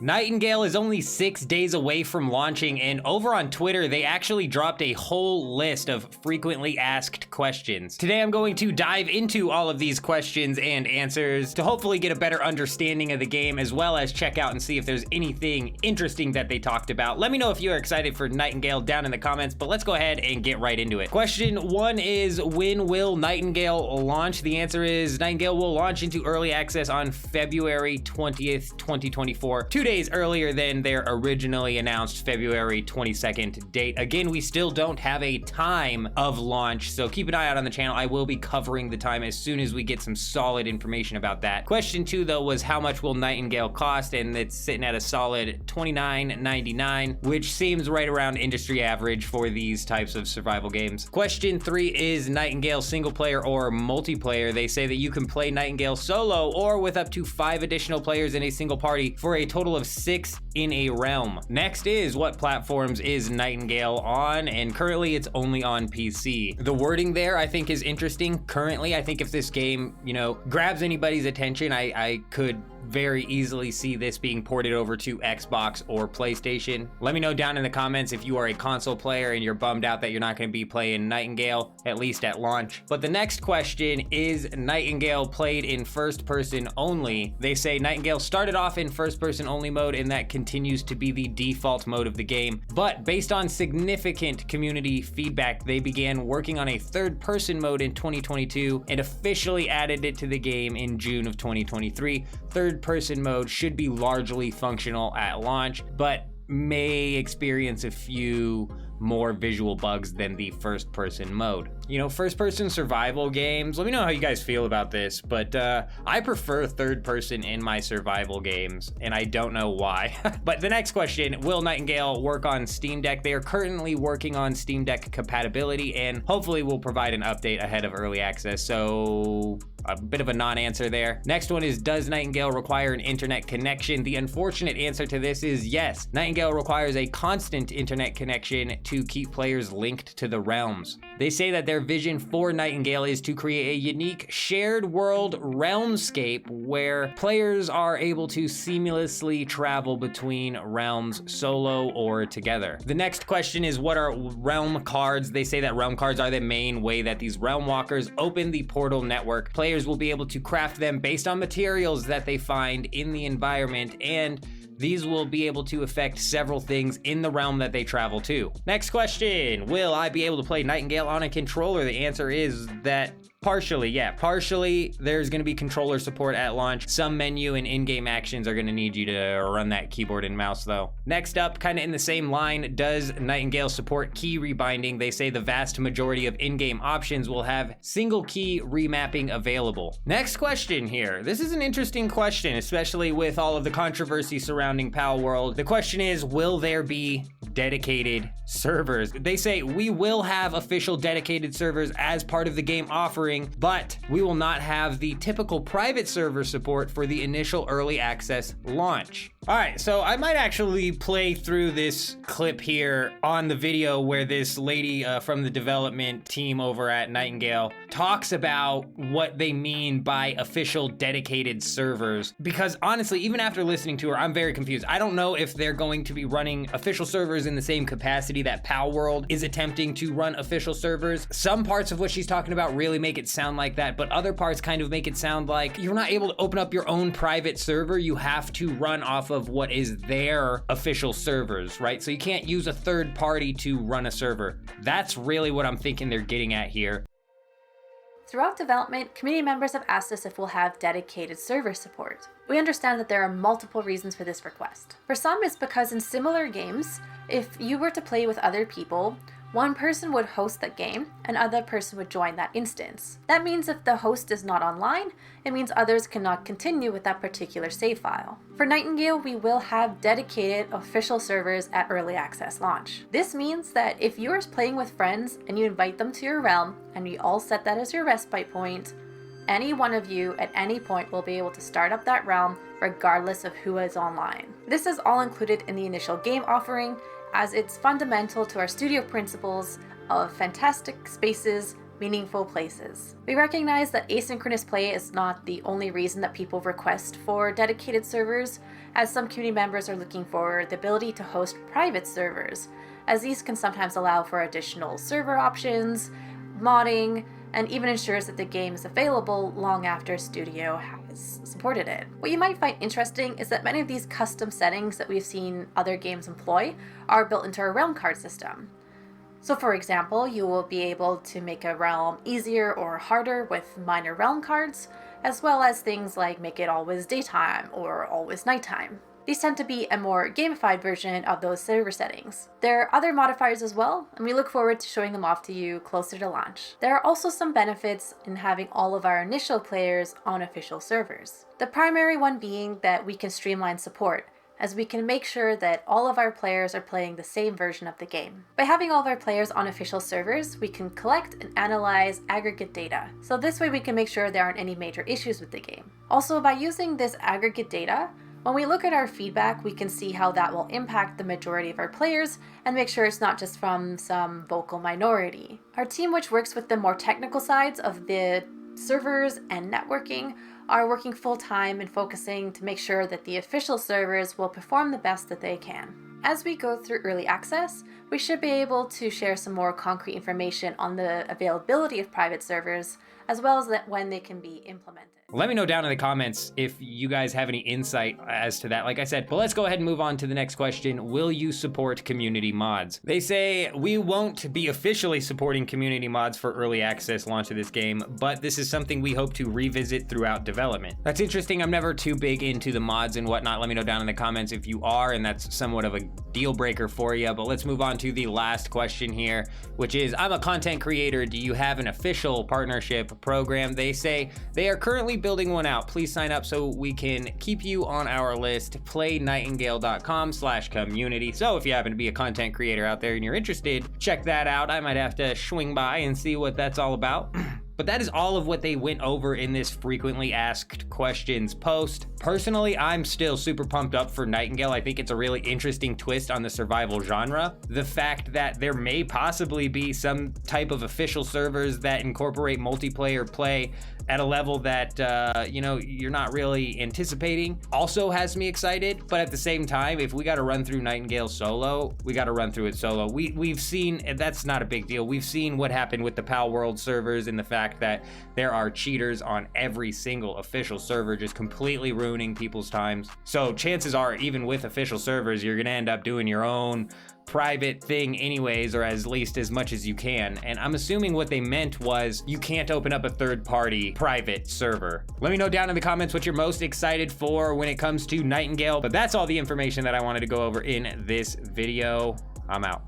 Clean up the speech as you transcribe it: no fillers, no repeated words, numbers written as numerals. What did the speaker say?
Nightingale is only 6 days away from launching, and over on Twitter, they actually dropped a whole list of frequently asked questions. Today, I'm going to dive into all of these questions and answers to hopefully get a better understanding of the game, as well as check out and see if there's anything interesting that they talked about. Let me know if you are excited for Nightingale down in the comments, but let's go ahead and get right into it. Question 1 is, when will Nightingale launch? The answer is Nightingale will launch into early access on February 20th, 2024. 2 days earlier than their originally announced February 22nd date. Again, we still don't have a time of launch, so keep an eye out on the channel. I will be covering the time as soon as we get some solid information about that. Question 2, though, was how much will Nightingale cost? And it's sitting at a solid $29.99, which seems right around industry average for these types of survival games. Question 3 is Nightingale single player or multiplayer? They say that you can play Nightingale solo or with up to 5 additional players in a single party for a total of 6 in a realm. Next is, what platforms is Nightingale on? And currently it's only on PC. The wording there I think is interesting. Currently, I think if this game, grabs anybody's attention, I could very easily see this being ported over to Xbox or PlayStation. Let me know down in the comments if you are a console player and you're bummed out that you're not going to be playing Nightingale, at least at launch. But the next question is Nightingale played in first person only? They say Nightingale started off in first person only mode, and that continues to be the default mode of the game. But based on significant community feedback, they began working on a third person mode in 2022 and officially added it to the game in June of 2023. Third person mode should be largely functional at launch, but may experience a few more visual bugs than the first person mode. First person survival games, let me know how you guys feel about this, but I prefer third person in my survival games, and I don't know why. But the next question, will Nightingale work on Steam Deck? They are currently working on Steam Deck compatibility, and hopefully will provide an update ahead of early access, so a bit of a non-answer there. Next one is, does Nightingale require an internet connection? The unfortunate answer to this is yes. Nightingale requires a constant internet connection to keep players linked to the realms. They say that their vision for Nightingale is to create a unique shared world realmscape where players are able to seamlessly travel between realms solo or together. The next question is, what are realm cards? They say that realm cards are the main way that these realm walkers open the portal network. Players will be able to craft them based on materials that they find in the environment, and these will be able to affect several things in the realm that they travel to. Next question, will I be able to play Nightingale on a controller? The answer is that partially. There's gonna be controller support at launch. Some menu and in-game actions are gonna need you to run that keyboard and mouse though. Next up, kind of in the same line, does Nightingale support key rebinding? They say the vast majority of in-game options will have single key remapping available. Next question here. This is an interesting question, especially with all of the controversy surrounding Pal World. The question is, will there be dedicated servers? They say we will have official dedicated servers as part of the game offering, but we will not have the typical private server support for the initial early access launch. All right, so I might actually play through this clip here on the video where this lady from the development team over at Nightingale talks about what they mean by official dedicated servers, because honestly, even after listening to her, I'm very confused. I don't know if they're going to be running official servers in the same capacity that Pal World is attempting to run official servers. Some parts of what she's talking about really make it sound like that, but other parts kind of make it sound like you're not able to open up your own private server. You have to run off of what is their official servers, right? So you can't use a third party to run a server. That's really what I'm thinking they're getting at here. Throughout development, community members have asked us if we'll have dedicated server support. We understand that there are multiple reasons for this request. For some, it's because in similar games, if you were to play with other people, one person would host that game, and another person would join that instance. That means if the host is not online, it means others cannot continue with that particular save file. For Nightingale, we will have dedicated official servers at early access launch. This means that if you are playing with friends and you invite them to your realm, and you all set that as your respite point, any one of you at any point will be able to start up that realm regardless of who is online. This is all included in the initial game offering, as it's fundamental to our studio principles of fantastic spaces, meaningful places. We recognize that asynchronous play is not the only reason that people request for dedicated servers, as some community members are looking for the ability to host private servers, as these can sometimes allow for additional server options, modding, and even ensures that the game is available long after a studio has supported it. What you might find interesting is that many of these custom settings that we've seen other games employ are built into our realm card system. So for example, you will be able to make a realm easier or harder with minor realm cards, as well as things like make it always daytime or always nighttime. These tend to be a more gamified version of those server settings. There are other modifiers as well, and we look forward to showing them off to you closer to launch. There are also some benefits in having all of our initial players on official servers. The primary one being that we can streamline support, as we can make sure that all of our players are playing the same version of the game. By having all of our players on official servers, we can collect and analyze aggregate data. So this way we can make sure there aren't any major issues with the game. Also, by using this aggregate data, when we look at our feedback, we can see how that will impact the majority of our players and make sure it's not just from some vocal minority. Our team, which works with the more technical sides of the servers and networking, are working full-time and focusing to make sure that the official servers will perform the best that they can. As we go through early access, we should be able to share some more concrete information on the availability of private servers, as well as when they can be implemented. Let me know down in the comments if you guys have any insight as to that, like I said. But let's go ahead and move on to the next question. Will you support community mods? They say, we won't be officially supporting community mods for early access launch of this game, but this is something we hope to revisit throughout development. That's interesting. I'm never too big into the mods and whatnot. Let me know down in the comments if you are, and that's somewhat of a deal breaker for you. But let's move on to the last question here, which is, I'm a content creator. Do you have an official partnership program? They say they are currently building one out. Please sign up so we can keep you on our list. PlayNightingale.com/community. So if you happen to be a content creator out there and you're interested, check that out. I might have to swing by and see what that's all about. But that is all of what they went over in this frequently asked questions post. Personally, I'm still super pumped up for Nightingale. I think it's a really interesting twist on the survival genre. The fact that there may possibly be some type of official servers that incorporate multiplayer play at a level that, you're not really anticipating also has me excited. But at the same time, if we got to run through Nightingale solo, we got to run through it solo. We've seen, that's not a big deal. We've seen what happened with the Pal World servers and the fact that there are cheaters on every single official server, just completely ruining people's times. So chances are, even with official servers, you're gonna end up doing your own private thing anyways, or at least as much as you can. And I'm assuming what they meant was you can't open up a third-party private server. Let me know down in the comments what you're most excited for when it comes to Nightingale. But that's all the information that I wanted to go over in this video. I'm out.